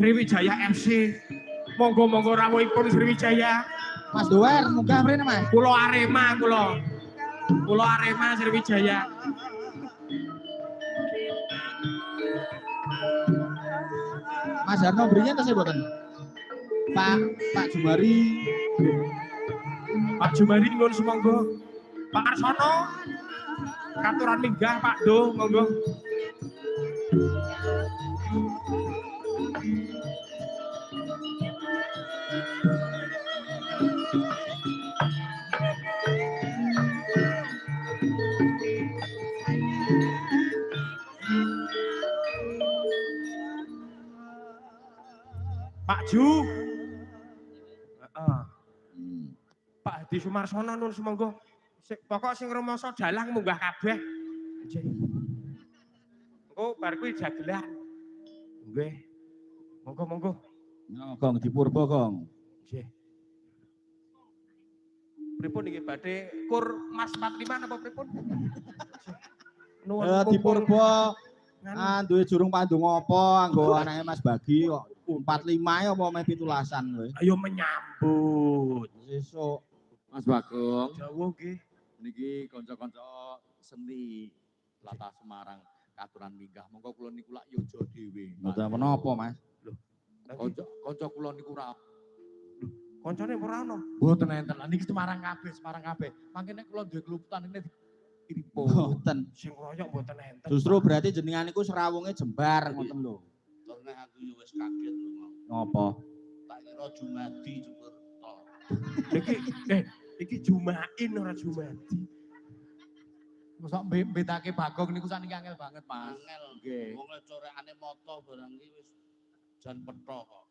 Sriwijaya FC. Monggo-monggo rawuhipun Sriwijaya. Mas Doer, munggah mrene Mas. Kulo Arema kulo. Kulo Arema Sriwijaya. Mas Harno berinya tasih boten. Pak Jumari. Pak Jumari nuwun sumangga. Pak Arsono. Katuran minggah Pak Do, monggo. Pak Ju. Pak Hadi Sumarsono nuwun sumangga. Pokok sing rumoso dalang munggah kabeh. Nggih. Engko bar kuwi jagelan. Nggih. Monggo-monggo. No, Gong dipurba, Gong. Nggih. Pripun iki badhe kur Mas 45 napa pripun? Nuwun dipurba. Duwe jurung pandung apa anggo anake Mas Bagi kok 45 ya apa meh 17-an kowe. Ayo menyambut. Sesuk Mas Bagong. Jawa nggih. Niki kanca-kanca seni Latah Semarang katuran minggah. Monggo kula niku lak yojo dhewe. Mboten menapa, Mas. Lho. Kanca kula niku ora. Kancane ora ono. Mboten enten. Lah niki Semarang kabeh. Mangke nek kula duwe keluputan ini dipun. Mboten. Sing royok mboten enten. Justru berarti jenengan niku serawunge jembar ngoten lho. Karena aku ya wis kaget lho. Napa? Tak kira Jumadi jemur tok. Iki Jumain ora Jumadi. Mosok mbedake Bagong niku sakniki angel banget, Mas. Angel Nggih. wong corekane moto barang iki wis jan petho kok.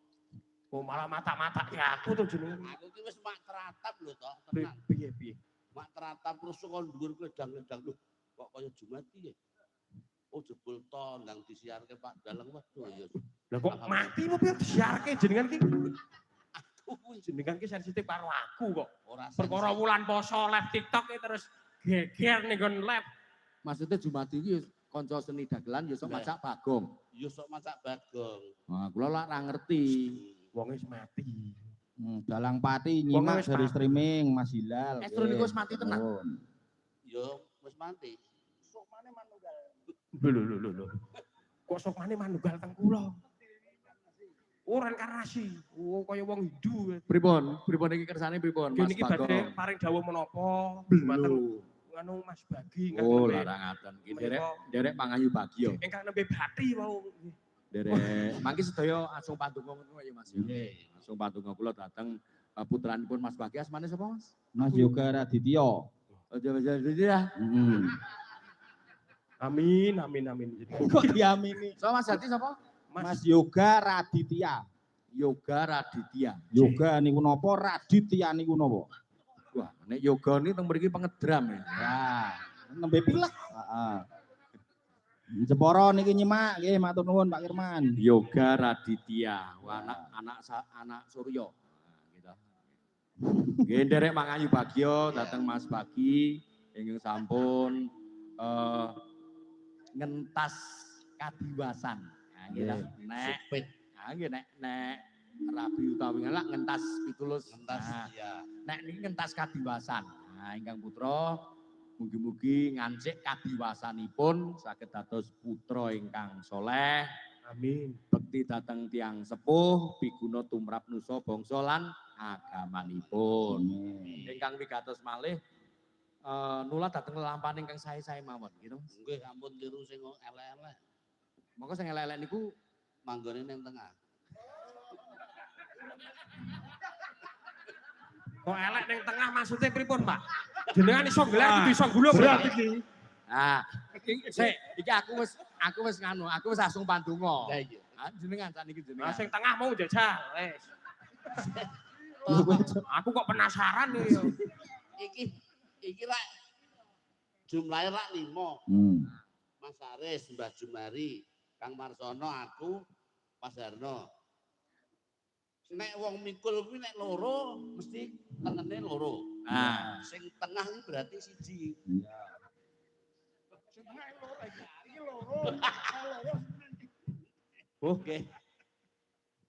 Oh malah mata-mata ya aku tuh jenenge. Aku ki wis mak teratap lho toh, tenang. Piye? Mak teratap terus kok dhuwur kledang-kledang lho. Kok kaya Jumadi ya. Oh jebul to ndang disiarke Pak Dalang waduh ya. Lah kok mati apa piye disiarke jenengan ki? Jenengan ki sensitif karo aku kok. Ora Perkara wulan poso live TikTok terus geger ning nggon live. Maksudnya Jumadi iki kanca seni dagelan ya sok macak Bagong. ya sok macak Bagong. Nah, kula lak ora ngerti. Wong wis mati. Dalang Pati nyimak dari streaming Mas Hilal. Estro niku wis mati tenan. Yo wis mati. Sok maneh manunggal. Lho. Kok sok maneh manunggal teng kula. Ora reinkarnasi. Oh kaya wong Hindu. Pripun iki kersane pripun Mas Niki badhe Bagong? paring dawuh menapa? Belum. Nganu Mas Bagi Oh, larangaken. Ki derek mangayu Bagio. Ingkang nembe bathi wau. Derek mangke sedaya asung pandonga ngono ya Mas. Asung pandonga kula dateng putranipun Mas Bagi asmane sapa Mas? Mas Yoga Raditya. Aja ya. Amin. Kok diamini? So Mas Jati sapa? Mas Yoga Raditya. Yoga Raditya. Yoga niku napa? Raditya niku napa? Wah, nek yoga ini teng mriki pengedram ya. Ya, nembe pilek. Heeh. Jeporo niki nyimak nggih matur nuwun Pak Kirman. Yoga Raditya, anak Suryo. Nah, gitu. Nggih nderek mangayu Bagio dateng Mas Bagi ingkang sampun ngentas kadiwasan. Nah, gitu. Nek Rabi utawi ngelak ngentas pitulus Ngentas ya. Nek niki ngentas kadiwasan. Nah, ingkang putra mugi-mugi ngancik kadiwasanipun saged dados putra ingkang soleh. Amin. Bekti dateng tiang sepuh piguna tumrap nusa bangsa lan agamanipun. Ingkang wigatos malih nula dateng lelampahan ingkang sae-sae mawon gitu. Nggih ampun tiru sing elek-elek. Monggo sing elek-elek niku Manggone ning tengah. Kok elek ning tengah maksudnya pripun, Pak? Jenengan iso gelar kudu iso gulung berat iki. Nah, iki aku wis nganu, aku wis asung pandonga. Lah iya. Jenengan saniki jenengan. Sing tengah mau jajal, wis. Aku kok penasaran iki. Iki rak jumlahe rak 5. Mas Aris, Mbah Jumari, Kang Marsono, aku, Mas Harno. Nek wong mikul kuwi nek loro mesti tengene loro. Nah, sing tengah iki berarti siji. Sing tengah loro iki loro. Oke.